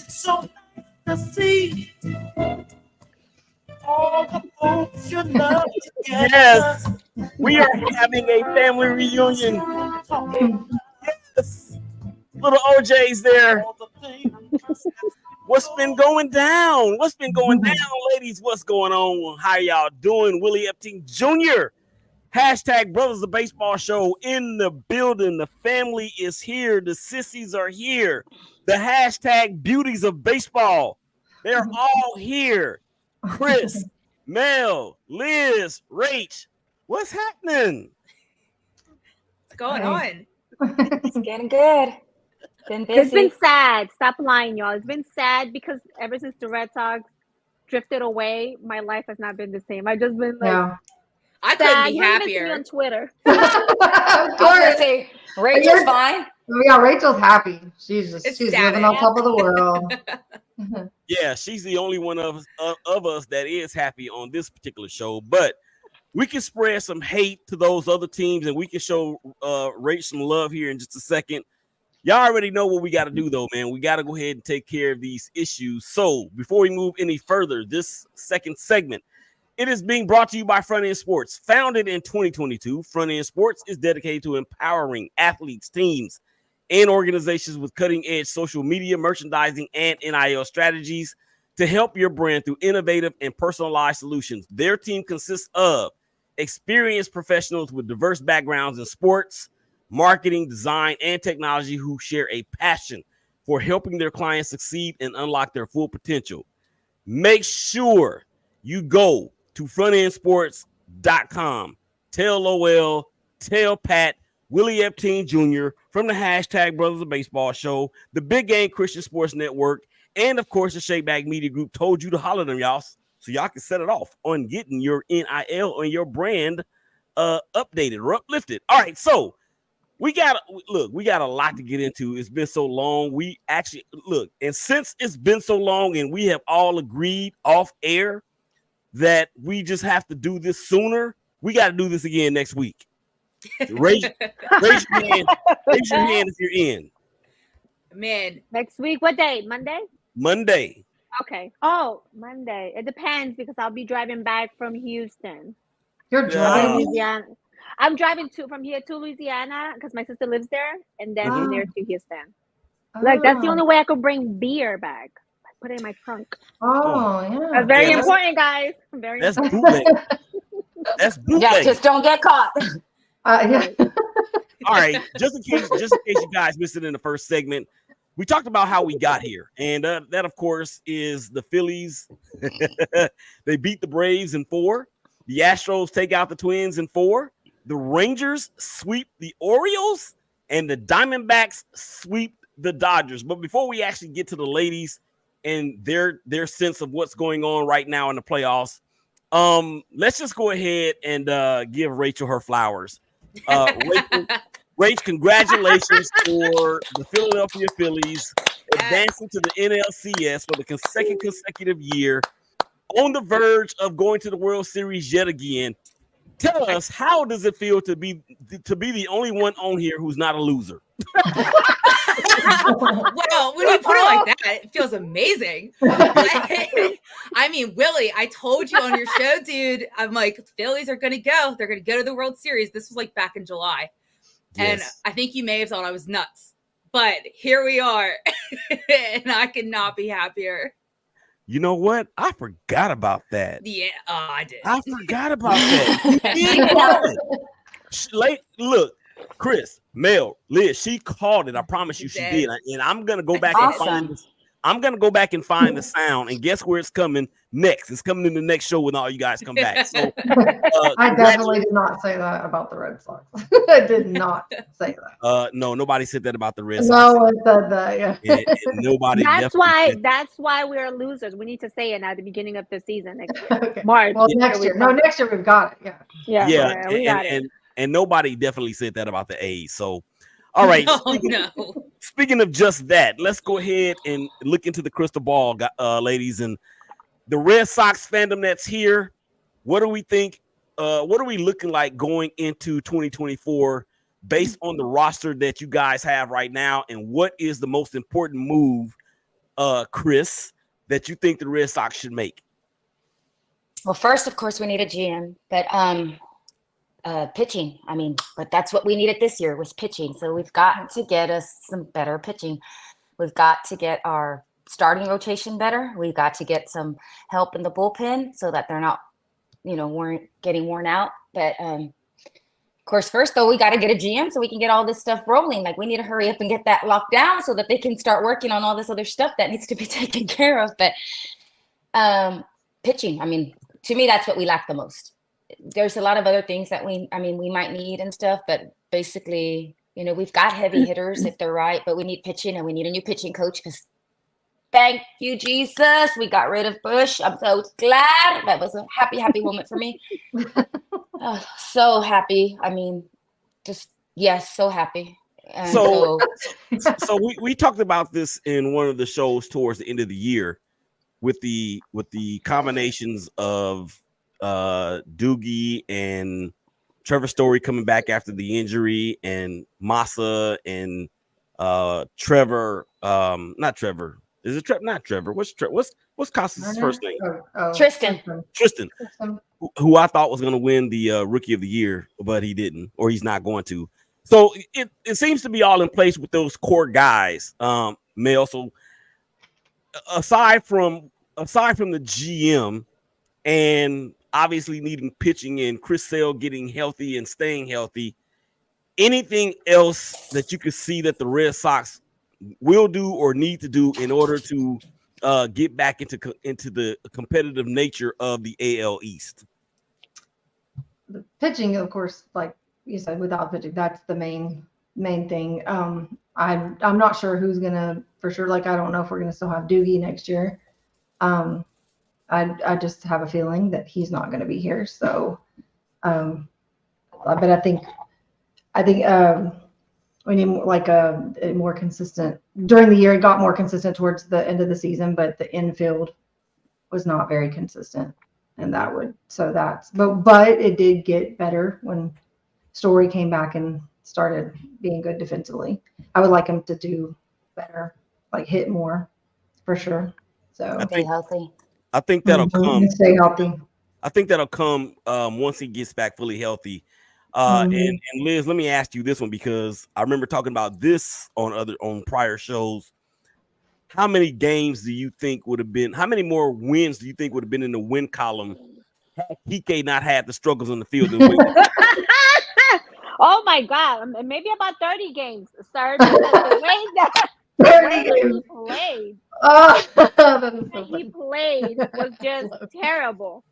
So to see all the folks you love together. Yes, we are having a family reunion. Yes. Little OJ's there. What's been going down? What's been going down, ladies? What's going on? How y'all doing? Willie Epting Jr. Hashtag Brothers of Baseball Show in the building. The family is here. The sissies are here. The hashtag Beauties of Baseball. They're all here. Chris, Mel, Liz, Rach. What's happening? What's going on? It's getting good. Been busy. It's been sad. Stop lying, y'all. It's been sad because ever since the Red Sox drifted away, my life has not been the same. I've just been like, I couldn't be happier. On Twitter. Of course. Say, Rachel's fine. Yeah, Rachel's happy. She's living on top of the world. Yeah, she's the only one of us that is happy on this particular show. But we can spread some hate to those other teams, and we can show Rach some love here in just a second. Y'all already know what we got to do, though, man. We got to go ahead and take care of these issues. So before we move any further, this second segment, it is being brought to you by Front End Sports. Founded in 2022, Front End Sports is dedicated to empowering athletes, teams, and organizations with cutting-edge social media, merchandising, and NIL strategies to help your brand through innovative and personalized solutions. Their team consists of experienced professionals with diverse backgrounds in sports, marketing, design, and technology who share a passion for helping their clients succeed and unlock their full potential. Make sure you go to frontendsports.com. Tell Lowell, tell Pat, Willie Epting Jr. from the hashtag Brothers of Baseball Show, the Big Game Christian Sports Network, and of course the Shakeback Media Group told you to holler them, y'all, so y'all can set it off on getting your NIL and your brand updated or uplifted. All right, so we got a lot to get into. It's been so long. We actually and since it's been so long and we have all agreed off air that we just have to do this sooner, we got to do this again next week. Raise your hand if you're in. Man. Next week, what day? Monday. Okay. Oh, Monday. It depends because I'll be driving back from Houston. You're driving? Louisiana. I'm driving from here to Louisiana because my sister lives there, and then from there to Houston. Like that's the only way I could bring beer back. Put it in my trunk. Oh, yeah. That's very important, guys. Very that's important. bootleg. That's bootleg. Yeah, just don't get caught. Yeah. All right, just in case you guys missed it in the first segment, we talked about how we got here, and that of course is the Phillies. They beat the Braves in 4. The Astros take out the Twins in 4. The Rangers sweep the Orioles, and the Diamondbacks sweep the Dodgers. But before we actually get to the ladies and their sense of what's going on right now in the playoffs, let's just go ahead and give Rachel her flowers. Rach, congratulations for the Philadelphia Phillies advancing to the NLCS for the second consecutive year, on the verge of going to the World Series yet again. Tell us, how does it feel to be the only one on here who's not a loser? Well, when you put it like that, it feels amazing. I mean, Willie, I told you on your show, dude, I'm like, Phillies are going to go. They're going to go to the World Series. This was like back in July. Yes. And I think you may have thought I was nuts. But here we are. And I could not be happier. You know what? I forgot about that. Yeah, I did. I forgot about that. Look, Chris, Mel, Liz, she called it. I promise you, she did. And I'm gonna go back and find this. I'm gonna go back and find the sound, and guess where it's coming next? It's coming in the next show when all you guys come back. So, I definitely did not say that about the Red Sox. I did not say that. No, nobody said that about the Red Sox. No one said that. Yeah, and nobody. That's why we're losers. We need to say it at the beginning of the season. Okay. March. Well, next year. No, next year we've got it. Yeah. We got it. And nobody definitely said that about the A's. So, all right. Speaking of just that, let's go ahead and look into the crystal ball, ladies. And the Red Sox fandom that's here, what do we think? What are we looking like going into 2024 based on the roster that you guys have right now? And what is the most important move, Chris, that you think the Red Sox should make? Well, first, of course, we need a GM, but pitching. I mean, but that's what we needed this year was pitching. So we've got to get us some better pitching. We've got to get our starting rotation better. We've got to get some help in the bullpen so that they're not, getting worn out. But of course, first though, we got to get a GM so we can get all this stuff rolling. Like we need to hurry up and get that locked down so that they can start working on all this other stuff that needs to be taken care of. But pitching, I mean, to me, that's what we lack the most. There's a lot of other things that we might need and stuff, but basically, we've got heavy hitters if they're right, but we need pitching and we need a new pitching coach because thank you, Jesus. We got rid of Bush. I'm so glad. That was a happy moment for me. Oh, so happy. I mean, yes, so happy. And so we talked about this in one of the shows towards the end of the year with the combinations of Doogie and Trevor Story coming back after the injury, and Massa and Trevor. Not Trevor. Is it not Trevor? What's Costas' first name? Tristan. Tristan, who I thought was going to win the Rookie of the Year, but he didn't, or he's not going to. So it seems to be all in place with those core guys. Mel. So aside from the GM and obviously needing pitching and Chris Sale getting healthy and staying healthy, anything else that you could see that the Red Sox will do or need to do in order to get back into the competitive nature of the AL East? The pitching, of course, like you said, without pitching, that's the main thing. I'm not sure who's gonna for sure. Like I don't know if we're gonna still have Doogie next year. I just have a feeling that he's not going to be here. So, but I think we need like a more consistent during the year. It got more consistent towards the end of the season, but the infield was not very consistent, and but it did get better when Story came back and started being good defensively. I would like him to do better, like hit more for sure. So stay healthy. I think that'll come. Stay healthy. I think that'll come once he gets back fully healthy. And Liz, let me ask you this one because I remember talking about this on prior shows. How many games do you think would have been? How many more wins do you think would have been in the win column had PK not had the struggles on the field? Oh my God, maybe about 30 games. Sir, the way that 30 games. he played. Oh, that is so He funny. played was just terrible.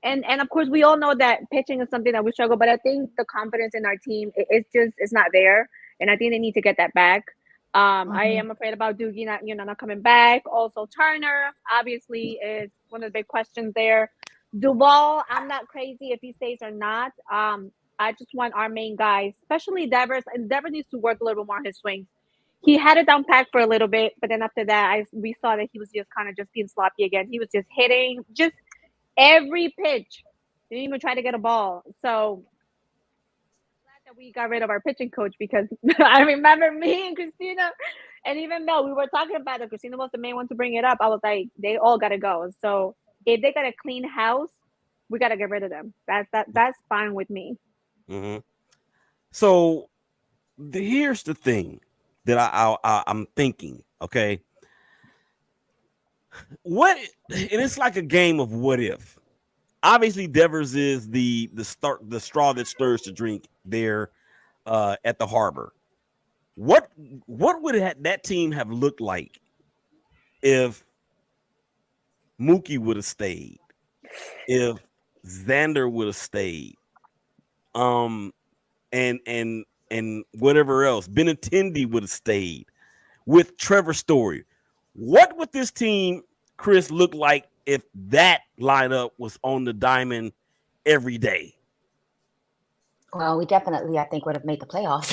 And of course we all know that pitching is something that we struggle, but I think the confidence in our team it's not there, and I think they need to get that back. I am afraid about Doogie not coming back. Also Turner obviously is one of the big questions there. Duvall, I'm not crazy if he stays or not. I just want our main guys, especially Devers, and Devers needs to work a little bit more on his swings. He had it down packed for a little bit, but then after that, we saw that he was just kind of just being sloppy again. He was just hitting just every pitch. Didn't even try to get a ball. So glad that we got rid of our pitching coach because I remember me and Christina, and even though we were talking about it, Christina was the main one to bring it up. I was like, they all got to go. So if they got a clean house, we got to get rid of them. That's fine with me. Mm-hmm. So here's the thing that I'm thinking, okay? And it's like a game of what if. Obviously, Devers is the straw that stirs the drink there at the Harbor. What would that team have looked like if Mookie would have stayed, if Xander would have stayed, and whatever else, Benintendi would have stayed with Trevor Story? What would this team, Chris, look like if that lineup was on the diamond every day? Well, we definitely, I think, would have made the playoffs.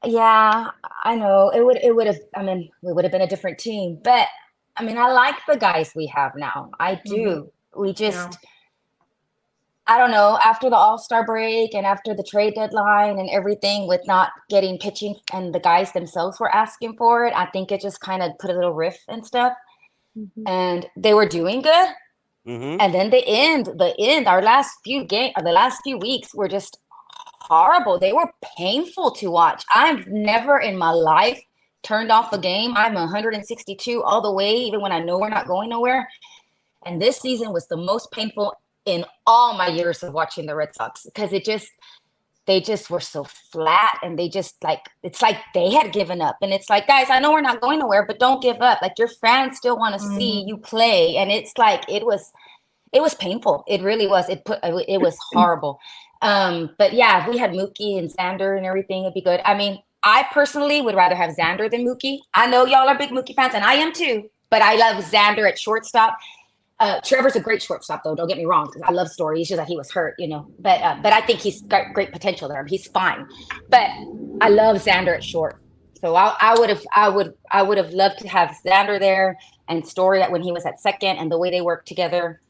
Yeah, I know. It would have, I mean, we would have been a different team. But I mean, I like the guys we have now. I do. We just I don't know, after the All-Star break and after the trade deadline and everything with not getting pitching and the guys themselves were asking for it, I think it just kind of put a little riff and stuff. And they were doing good. And then the end, our last few games, the last few weeks were just horrible. They were painful to watch. I've never in my life turned off a game. I'm 162 all the way, even when I know we're not going nowhere. And this season was the most painful in all my years of watching the Red Sox because they just were so flat and they just it's like they had given up. And it's like, guys, I know we're not going nowhere, but don't give up. Like your fans still want to see you play. And it's like, it was painful. It really was. It was horrible. But yeah, if we had Mookie and Xander and everything, it'd be good. I mean, I personally would rather have Xander than Mookie. I know y'all are big Mookie fans and I am too, but I love Xander at shortstop. Trevor's a great shortstop, though. Don't get me wrong, because I love Story. It's just that he was hurt, But I think he's got great potential there. He's fine. But I love Xander at short. So I would have loved to have Xander there and Story when he was at second, and the way they worked together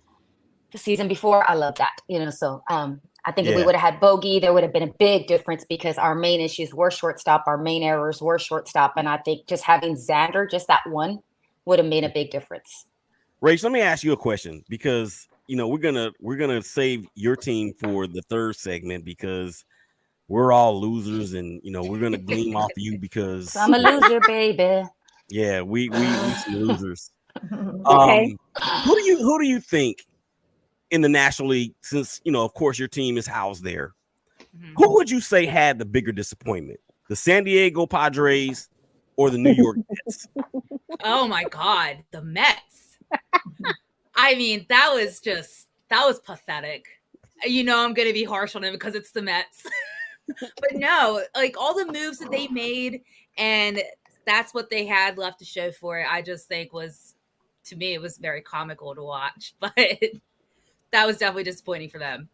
the season before. I love that, So I think if we would have had Bogey, there would have been a big difference because our main issues were shortstop, our main errors were shortstop, and I think just having Xander, just that one, would have made a big difference. Rach, let me ask you a question because we're gonna save your team for the third segment because we're all losers and we're gonna gleam off of you because I'm a loser, baby. Yeah, we some losers. Okay. Who do you think in the National League, since of course your team is housed there, who would you say had the bigger disappointment? The San Diego Padres or the New York Mets? Oh my God, the Mets. I mean, that was pathetic. I'm going to be harsh on him because it's the Mets. But no, like all the moves that they made and that's what they had left to show for it. I just think to me, it was very comical to watch, but that was definitely disappointing for them.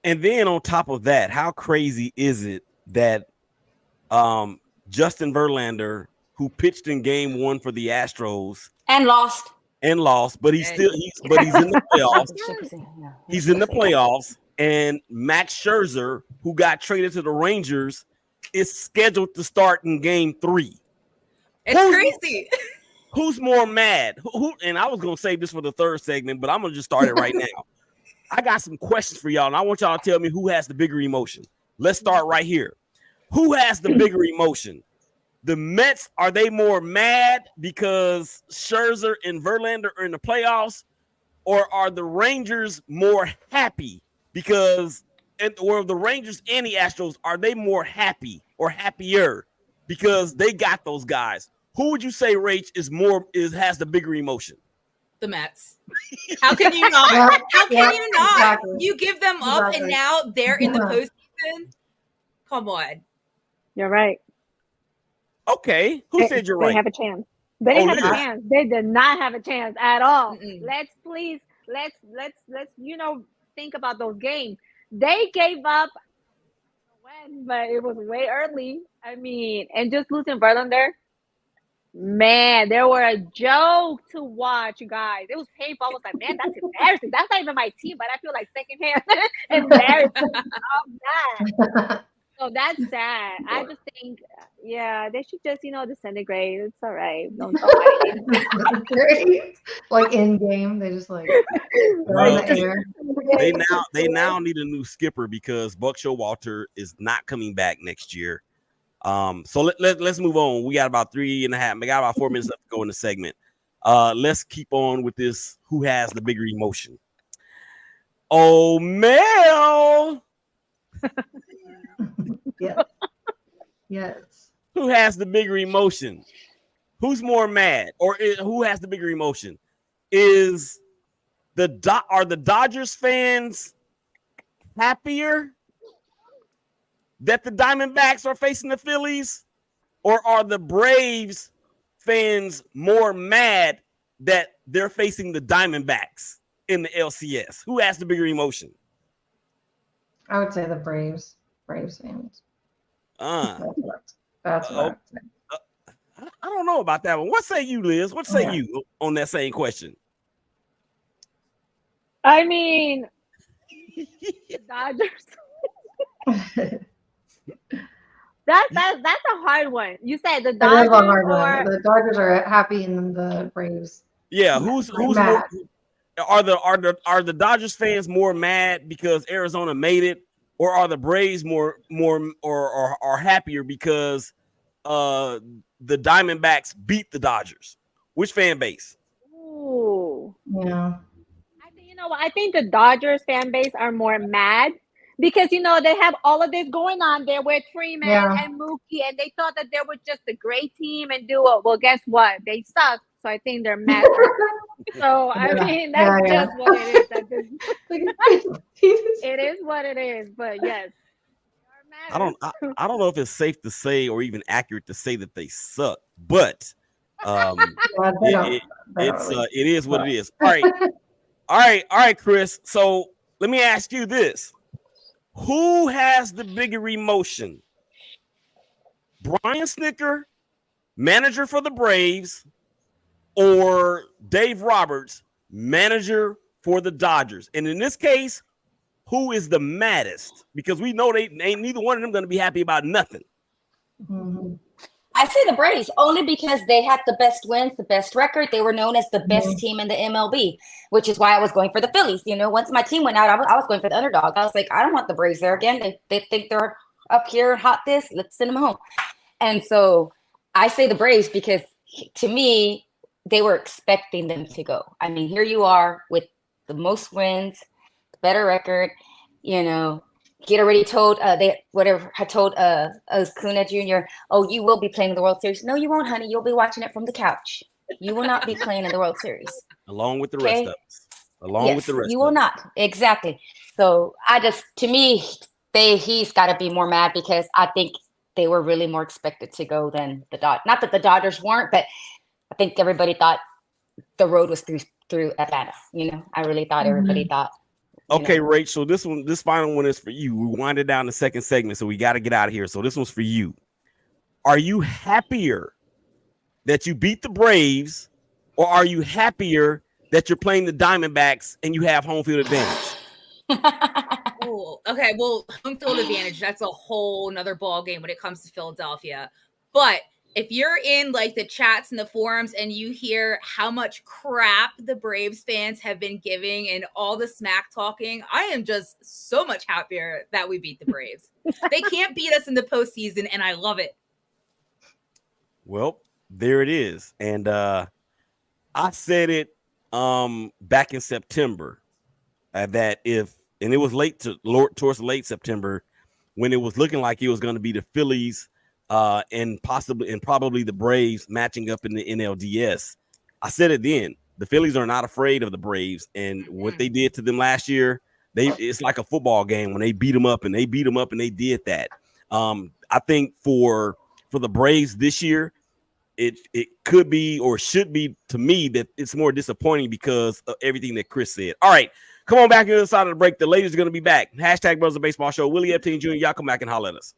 And then on top of that, how crazy is it that Justin Verlander, who pitched in game 1 for the Astros and lost, but he's in the playoffs. He's in the playoffs, and Max Scherzer, who got traded to the Rangers, is scheduled to start in game 3. It's crazy. Who's more mad? Who? And I was gonna save this for the third segment, but I'm gonna just start it right now. I got some questions for y'all, and I want y'all to tell me who has the bigger emotion. Let's start right here. Who has the bigger emotion? The Mets, are they more mad because Scherzer and Verlander are in the playoffs, or are the Rangers more happy because, or the Rangers and the Astros, are they more happy or happier because they got those guys? Who would you say, Rach, has the bigger emotion? The Mets. How can you not? How can you not? Exactly. You give them up and now they're in the postseason? Come on. You're right. Okay, who said you're right? They have a chance. They didn't have a chance. They did not have a chance at all. Let's think about those games. They gave up but it was way early. I mean, and just losing Verlander, man, they were a joke to watch, you guys. It was painful. I was like, man, that's embarrassing. That's not even my team, but I feel like secondhand embarrassing. So that's sad. I just think, they should just, disintegrate. It's all right. Don't like in game, they just in the air. They now need a new skipper because Buck Showalter is not coming back next year. So let's move on. We got about 3.5. We got about 4 minutes left to go in the segment. Let's keep on with this. Who has the bigger emotion? Oh, Mel. Yes. Who has the bigger emotion? Who's more mad, or who has the bigger emotion? Are the Dodgers fans happier that the Diamondbacks are facing the Phillies, or are the Braves fans more mad that they're facing the Diamondbacks in the LCS? Who has the bigger emotion? I would say the Braves fans. That's That's what I don't know about that one. What say you, Liz? What say you on that same question? I mean, Dodgers. That's a hard one. You said the That is a Dodgers hard or one. The Dodgers are happy and the Braves. Yeah, who's mad? More are the Dodgers fans more mad because Arizona made it, or are the Braves more or are happier because the Diamondbacks beat the Dodgers? Which fan base? Ooh. Yeah. You know what? I think the Dodgers fan base are more mad because they have all of this going on there with Freeman and Mookie, and they thought that they were just a great team and do it. Well, guess what? They suck. So I think they're mad. So I mean, that's just what it is. It is what it is. But yes, I don't know if it's safe to say or even accurate to say that they suck, but it is what it is. All right, Chris. So let me ask you this: who has the bigger emotion? Brian Snitker, manager for the Braves, or Dave Roberts, manager for the Dodgers? And in this case, who is the maddest? Because we know they ain't neither one of them going to be happy about nothing. Mm-hmm. I say the Braves only because they had the best wins, the best record. They were known as the best team in the MLB, which is why I was going for the Phillies. Once my team went out, I was going for the underdog. I was like, I don't want the Braves there again. They think they're up here and hot this. Let's send them home. And so I say the Braves because to me, they were expecting them to go. I mean, here you are with the most wins, better record, Get already told Acuna Jr., oh, you will be playing in the World Series. No, you won't, honey. You'll be watching it from the couch. You will not be playing in the World Series. Along with the rest of us. You will not. Exactly. So to me, he's got to be more mad because I think they were really more expected to go than the Dodgers. Not that the Dodgers weren't, but I think everybody thought the road was through Atlanta. I really thought everybody thought. Okay, Rachel, this final one is for you. We winded down the second segment, so we got to get out of here. So this one's for you. Are you happier that you beat the Braves, or are you happier that you're playing the Diamondbacks and you have home field advantage? Oh, okay. Well, home field advantage, that's a whole nother ball game when it comes to Philadelphia. But if you're in like the chats and the forums and you hear how much crap the Braves fans have been giving and all the smack talking, I am just so much happier that we beat the Braves. They can't beat us in the postseason, and I love it. Well, there it is. And I said it back in September that and it was towards late September when it was looking like it was going to be the Phillies and probably the Braves matching up in the NLDS. I said it then. The Phillies are not afraid of the Braves, and what they did to them last year, it's like a football game when they beat them up and they did that. I think for the Braves this year, it could be or should be to me that it's more disappointing because of everything that Chris said. All right, come on back to the other side of the break. The ladies are going to be back. Hashtag Brothers of Baseball Show. Willie Epstein Jr., y'all come back and holler at us.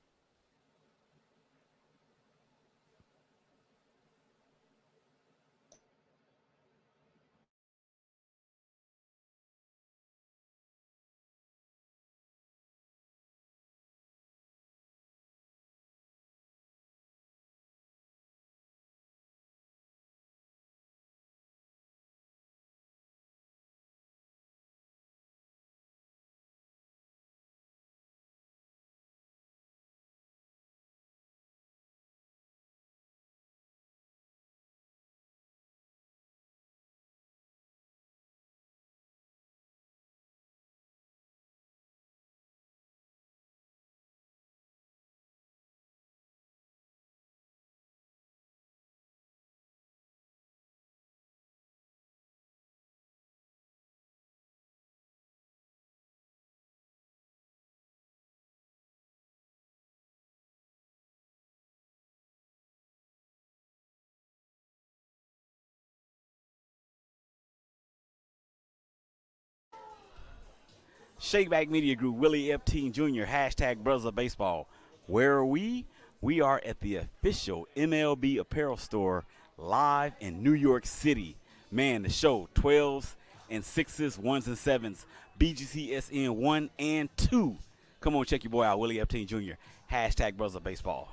Shakeback Media Group, Willie Epstein Jr., hashtag Brothers of Baseball. Where are we? We are at the official MLB apparel store live in New York City. Man, the show 12s and 6s, 1s and 7s, BGCSN 1 and 2. Come on, check your boy out, Willie Epstein Jr. # Brothers of Baseball.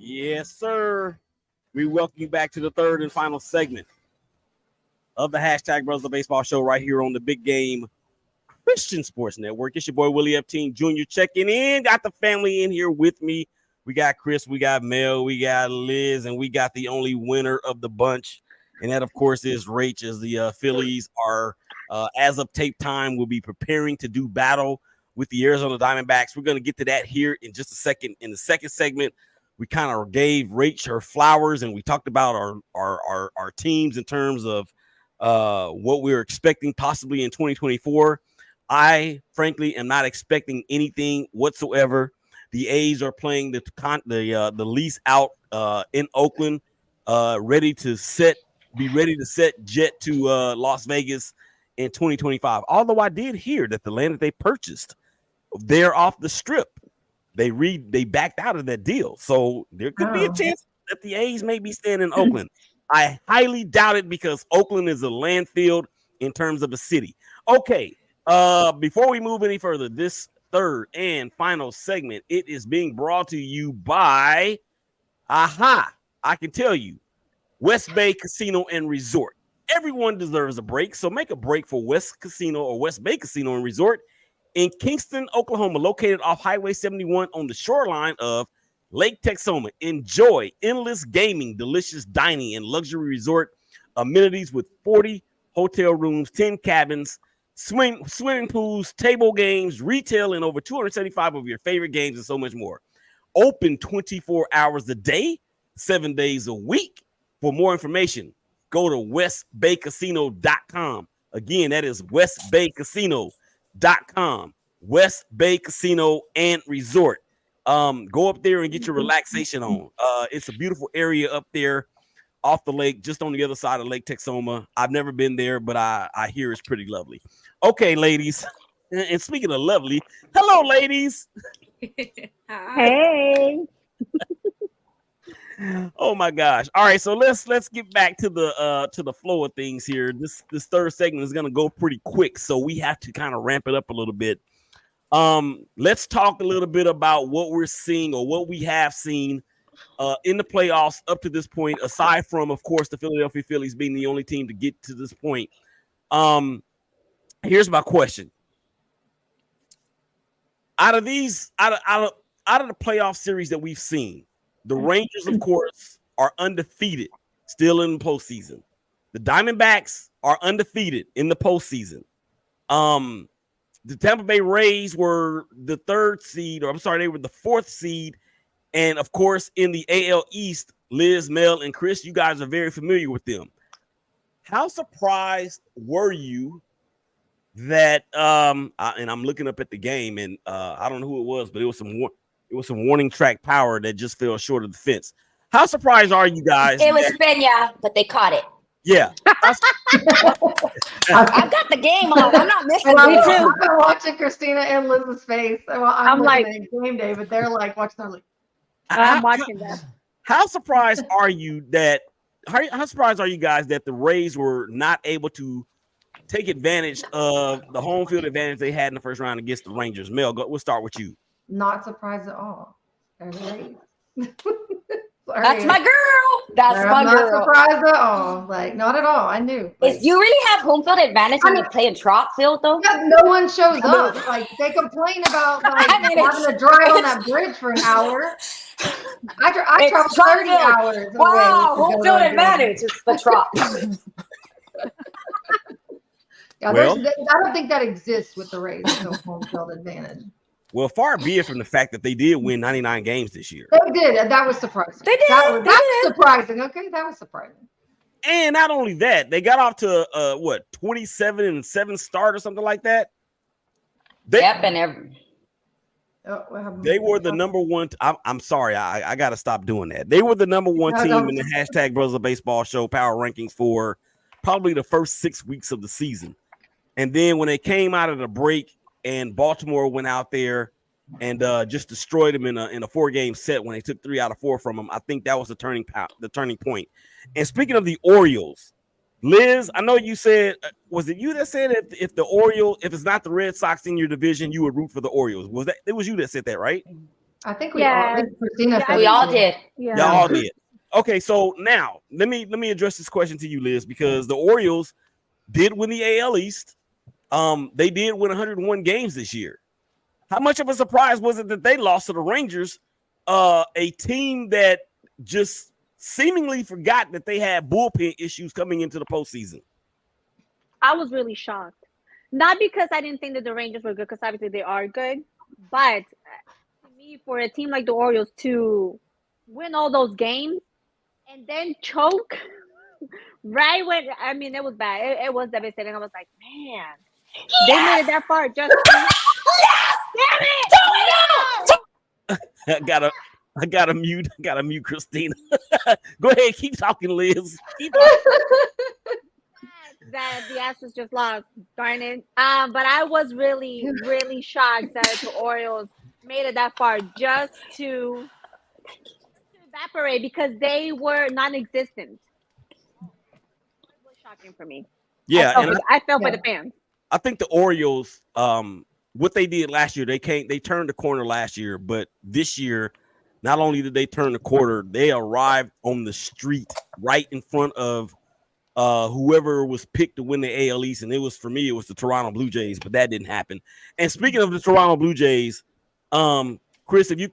Yes, sir. We welcome you back to the third and final segment of the # Brothers of Baseball show right here on the Big Game Christian Sports Network. It's your boy Willie Epstein Jr. checking in. Got the family in here with me. We got Chris, we got Mel, we got Liz, and we got the only winner of the bunch. And that, of course, is Rach, as the Phillies are, as of tape time, will be preparing to do battle with the Arizona Diamondbacks. We're going to get to that here in just a second. In the second segment, we kind of gave Rach her flowers, and we talked about our teams in terms of what we're expecting possibly in 2024. I, frankly, am not expecting anything whatsoever. The A's are playing the lease out in Oakland, ready to set jet to Las Vegas in 2025. Although I did hear that the land that they purchased, they're off the strip. They backed out of that deal, so there could be a chance that the A's may be staying in Oakland. I highly doubt it because Oakland is a landfill in terms of a city. Okay, before we move any further, this third and final segment, it is being brought to you by I can tell you, West Bay Casino and Resort. Everyone deserves a break, so make a break for West Bay Casino and Resort in Kingston, Oklahoma, located off Highway 71 on the shoreline of Lake Texoma. Enjoy endless gaming, delicious dining, and luxury resort amenities with 40 hotel rooms, 10 cabins, swimming pools, table games, retail, and over 275 of your favorite games, and so much more. Open 24 hours a day, 7 days a week. For more information, go to westbaycasino.com. Again, that is westbaycasino.com. West Bay Casino and Resort. Go up there and get your relaxation on. It's a beautiful area up there off the lake, just on the other side of Lake Texoma. I've never been there, but I hear it's pretty lovely. Okay, ladies. And speaking of lovely, hello, ladies. Hey. Oh my gosh. All right, so let's get back to the flow of things here. This third segment is gonna go pretty quick, so we have to kind of ramp it up a little bit. Let's talk a little bit about what we're seeing or what we have seen in the playoffs up to this point, aside from, of course, the Philadelphia Phillies being the only team to get to this point. Here's my question. Out of the playoff series that we've seen, the Rangers, of course, are undefeated still in the postseason. The Diamondbacks are undefeated in the postseason. The Tampa Bay Rays were the third seed, they were the fourth seed. And, of course, in the AL East, Liz, Mel, and Chris, you guys are very familiar with them. How surprised were you that and I'm looking up at the game, and I don't know who it was, but it was some warning track power that just fell short of the fence. How surprised are you guys? It was Pena, but they caught it. Yeah. I've got the game on. I'm not missing And it. I'm watching Christina and Liz's face. I'm like, at game day, but they're like, watching. They're like, I'm watching that. How surprised are you that? How surprised are you guys that the Rays were not able to take advantage of the home field advantage they had in the first round against the Rangers? Mel, we'll start with you. Not surprised at all. They're great. That's my girl. That's I'm my not girl. surprised at all. Like, not at all. I knew. Like, Is you really have home field advantage when you play in Trot Field, though? yeah, no one shows I mean- up. Like, they complain about like I mean, having to drive on that bridge for an hour. I It's traveled Trot 30 Field. hours. Wow, away to home go field to a game. advantage is the Trot. Yeah, Well- I don't think that exists with the Rays. No home field advantage. Well, far be it from the fact that they did win 99 games this year. They did, and that was surprising. They did, That's they did. surprising. Okay, that was surprising. And not only that, they got off to 27-7 start or something like that. Yep, and every. Oh, what happened? They were the number one. I'm sorry, I got to stop doing that. They were the number one No, team don't. in the hashtag Brothers of Baseball show power rankings for probably the first 6 weeks of the season. And then when they came out of the break and Baltimore went out there and just destroyed them in a 4-game set when they took 3 out of 4 from them, I think that was the turning point. And speaking of the Orioles, Liz, I know you said, was it you that said if it's not the Red Sox in your division, you would root for the Orioles? It was you that said that, right? I think we Yeah. all. I think Christina Yeah, said We it all too. did. Yeah. Y'all all did. Okay, so now let me address this question to you, Liz, because the Orioles did win the AL East. They did win 101 games this year. How much of a surprise was it that they lost to the Rangers, a team that just seemingly forgot that they had bullpen issues coming into the postseason? I was really shocked. Not because I didn't think that the Rangers were good, because obviously they are good, but to me, for a team like the Orioles to win all those games and then choke right when, I mean, it was bad. It was devastating. I was like, man, they made it that far just to, damn it! I gotta mute Christina. Go ahead, keep talking, Liz. Keep talking. That the Astros just lost, darn it. But I was really, really shocked that the Orioles made it that far just to evaporate because they were non-existent. It was shocking for me. Yeah, and I felt for the fans. I think the Orioles, what they did last year, they turned the corner last year, but this year, not only did they turn the corner, they arrived on the street right in front of whoever was picked to win the AL East, and it was the Toronto Blue Jays, but that didn't happen. And speaking of the Toronto Blue Jays, Chris, if you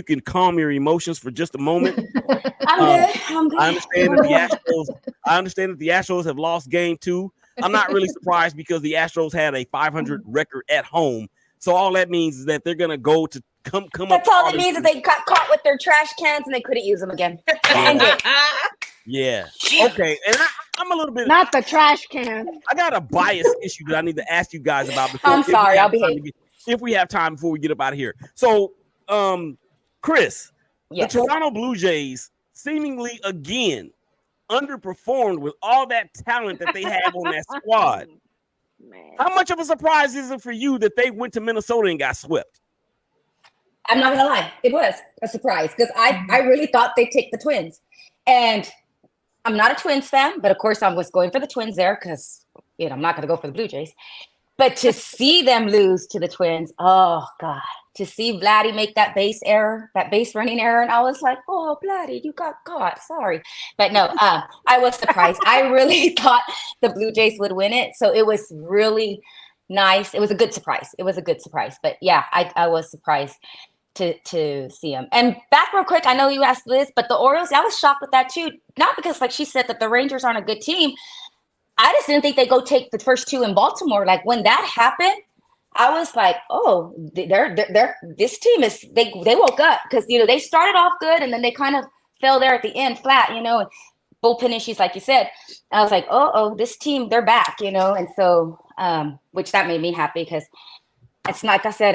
can calm your emotions for just a moment. I'm good. I understand that the Astros have lost game 2. I'm not really surprised because the Astros had a 500 record at home. So all that means is that they're gonna go to come up. That's all it means is they got caught with their trash cans and they couldn't use them again. End it. Yeah. Okay. And I'm a little bit. Not the trash can. I got a bias issue that I need to ask you guys about. I'm sorry. I'll behave. If we have time before we get up out of here. So, Chris, Yes. the Toronto Blue Jays seemingly again underperformed with all that talent that they have on that squad. Man. How much of a surprise is it for you that they went to Minnesota and got swept? I'm not gonna lie, it was a surprise because I really thought they'd take the Twins, and I'm not a Twins fan, but of course I was going for the Twins there because I'm not gonna go for the Blue Jays. But to see them lose to the Twins, oh God, to see Vladdy make that base running error, and I was like, oh Vladdy, you got caught. Sorry, but no, I was surprised. I really thought the Blue Jays would win it, so it was really nice. It was a good surprise. But yeah, I was surprised to see him. And back real quick, I know you asked Liz, but the Orioles, I was shocked with that too. Not because, like she said, that the Rangers aren't a good team. I just didn't think they'd go take the first 2 in Baltimore. Like when that happened, I was like, oh, they're this team is they woke up because they started off good and then they kind of fell there at the end flat, and bullpen issues, like you said. I was like, oh, this team, they're back, and so which that made me happy because it's like I said,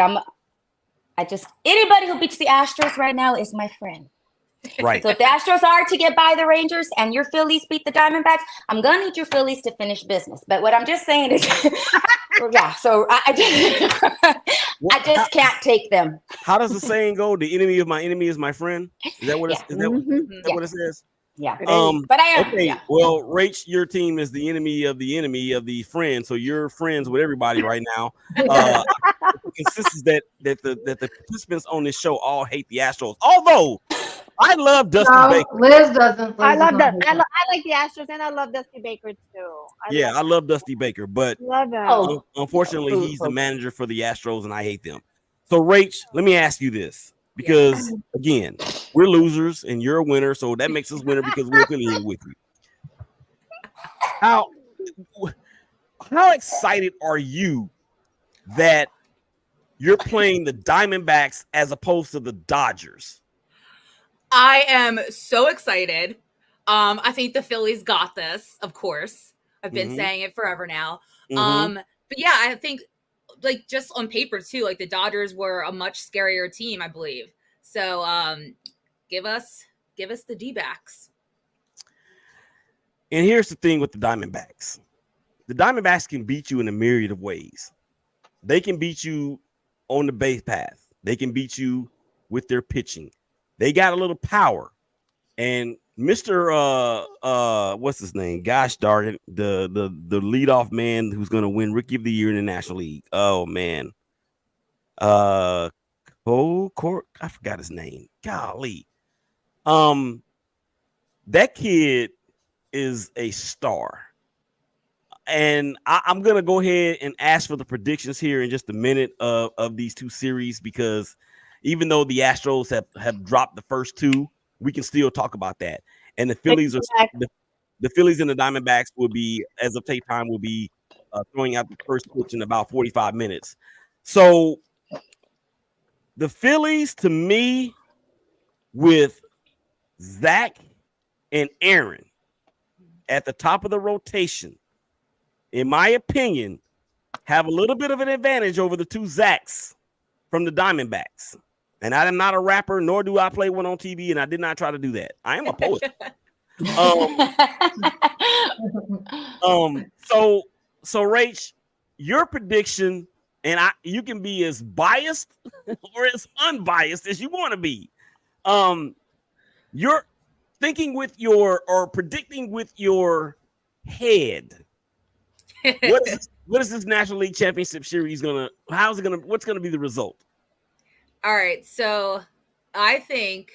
anybody who beats the Astros right now is my friend. Right. So if the Astros are to get by the Rangers and your Phillies beat the Diamondbacks, I'm gonna need your Phillies to finish business. But what I'm just saying is, yeah. So I just can't take them. How does the saying go? The enemy of my enemy is my friend. Is that what Yeah. what it says? Yeah. But I am. Okay. Yeah. Well, Rach, your team is the enemy of the friend. So you're friends with everybody right now. It consists that the participants on this show all hate the Astros. Although I love Dusty No, Baker. Liz doesn't. I Liz love does that. not hate that. I like the Astros, and I love Dusty Baker too. I love Dusty Baker, but love him. Oh. unfortunately, Boo, he's the boo. manager for the Astros, and I hate them. So, Rach, let me ask you this, because again, we're losers and you're a winner, so that makes us winner because we're affiliated with you. How excited are you that you're playing the Diamondbacks as opposed to the Dodgers? I am so excited. I think the Phillies got this, of course. I've been saying it forever now. But yeah, I think like just on paper too, like the Dodgers were a much scarier team, I believe. So give us the D-backs. And here's the thing with the Diamondbacks. The Diamondbacks can beat you in a myriad of ways. They can beat you on the base path. They can beat you with their pitching. They got a little power. And Mr. What's his name? Gosh darn it. The leadoff man who's going to win Rookie of the Year in the National League. Oh man. I forgot his name. Golly. That kid is a star. And I'm going to go ahead and ask for the predictions here in just a minute of these two series, because even though the Astros have dropped the first two, we can still talk about that. And the Phillies the Phillies and the Diamondbacks will be, as of tape time, will be throwing out the first pitch in about 45 minutes. So the Phillies, to me, with Zach and Aaron at the top of the rotation, in my opinion, have a little bit of an advantage over the two Zachs from the Diamondbacks. And I am not a rapper, nor do I play one on TV, and I did not try to do that. I am a poet. So Rach, your prediction, and you can be as biased or as unbiased as you want to be. You're thinking with or predicting with your head. What is this National League Championship Series what's gonna be the result? All right, so I think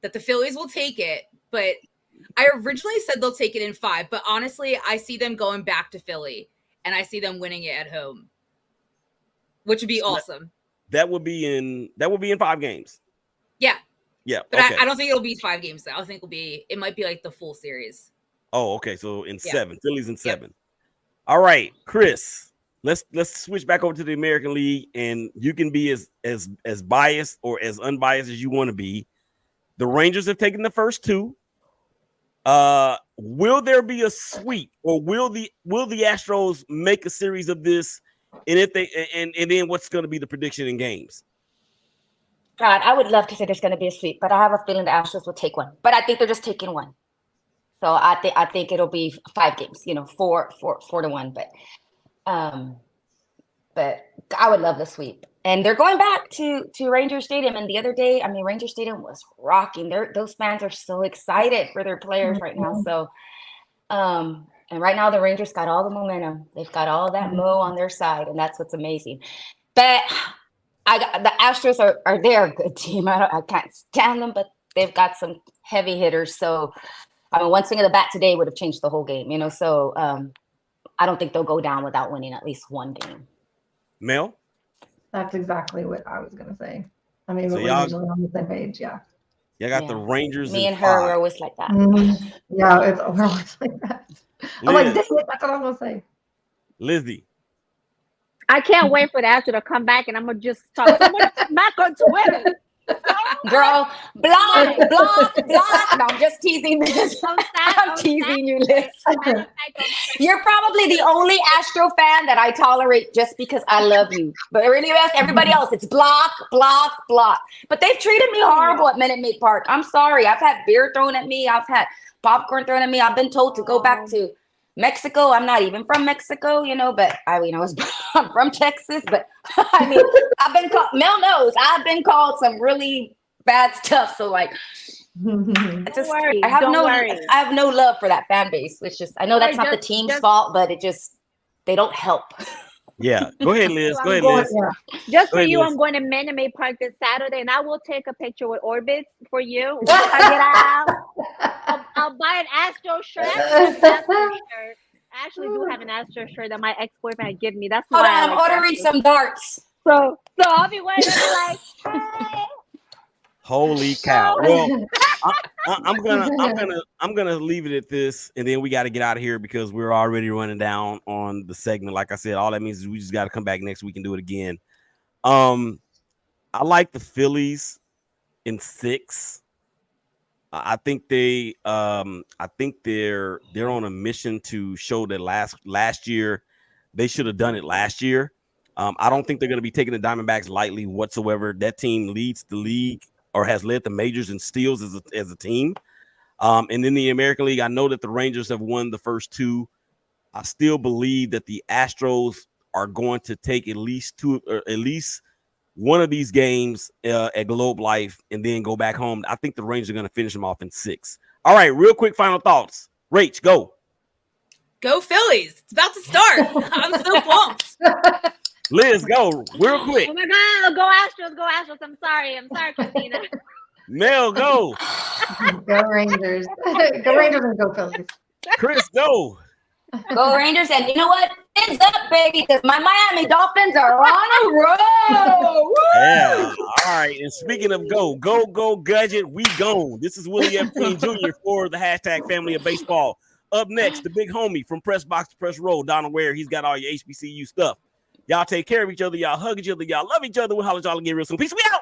that the Phillies will take it, but I originally said they'll take it in 5, but honestly, I see them going back to Philly, and I see them winning it at home, which would be awesome. That would be in 5 games. Yeah. Yeah. But okay. I don't think it'll be 5 games, though. I think it might be like the full series. Oh, okay. So in 7, Phillies in 7. Yep. All right, Chris. Let's switch back over to the American League, and you can be as biased or as unbiased as you want to be. The Rangers have taken the first 2. Will there be a sweep, or will the Astros make a series of this? And if they and then what's going to be the prediction in games? God, I would love to say there's going to be a sweep, but I have a feeling the Astros will take one. But I think they're just taking one. So I think it'll be 5 games, 4-1. But I would love the sweep. And they're going back to Ranger Stadium. And the other day, Ranger Stadium was rocking. Those fans are so excited for their players right now. So, and right now the Rangers got all the momentum. They've got all that mo on their side, and that's what's amazing. But the Astros they're a good team. I can't stand them, but they've got some heavy hitters. So, one swing of the bat today would have changed the whole game, So, I don't think they'll go down without winning at least one game. Mel? That's exactly what I was going to say. So we're usually on the same page, yeah. You got the Rangers. Me and her were always like that. Mm-hmm. Yeah, we're always like that. I'm like, that's what I'm going to say. Lizzie. I can't wait for the Astros to come back, and I'm going to just talk so much smack on Twitter. Girl, block. No, I'm just teasing this. I'm teasing you, Liz. You're probably the only Astro fan that I tolerate just because I love you. But really, everybody else, it's block. But they've treated me horrible at Minute Maid Park. I'm sorry. I've had beer thrown at me. I've had popcorn thrown at me. I've been told to go back to Mexico. I'm not even from Mexico, but I'm from Texas, but I've been called, Mel knows, I've been called some really bad stuff. So I have no love for that fan base. It's just, I know that's not the team's fault, but they don't help. Yeah, go ahead, Liz. Go ahead, Liz. Just Go for ahead, you, Liz. I'm going to Minute Park this Saturday, and I will take a picture with Orbit for you. Once I get out, I'll buy an Astro shirt. I actually do have an Astro shirt that my ex-boyfriend gave me. That's Hold why on, I I'm like ordering Astros. some darts. So I'll be wearing it like, hey. Holy cow! Well, I'm gonna leave it at this, and then we got to get out of here because we're already running down on the segment. Like I said, all that means is we just got to come back next week and do it again. I like the Phillies in 6. I think they're on a mission to show that last year they should have done it last year. I don't think they're going to be taking the Diamondbacks lightly whatsoever. That team leads the league or has led the majors in steals as a team. And in the American League, I know that the Rangers have won the first 2. I still believe that the Astros are going to take at least one of these games at Globe Life and then go back home. I think the Rangers are going to finish them off in 6. All right, real quick final thoughts. Rach, go. Go Phillies. It's about to start. I'm so pumped. Liz, go real quick. Oh my God, go Astros, go Astros. I'm sorry, Christina. Mel, go. Go Rangers. Go Rangers and go Phillies. Chris, go. Go Rangers, and you know what? Fins up, baby, because my Miami Dolphins are on a roll. Yeah. All right. And speaking of go Gadget, we gone. This is Willie Epstein Jr. for the hashtag Family of Baseball. Up next, the big homie from Press Box to Press Row, Donald Ware. He's got all your HBCU stuff. Y'all take care of each other. Y'all hug each other. Y'all love each other. We'll holler at y'all again real soon. Peace. We out.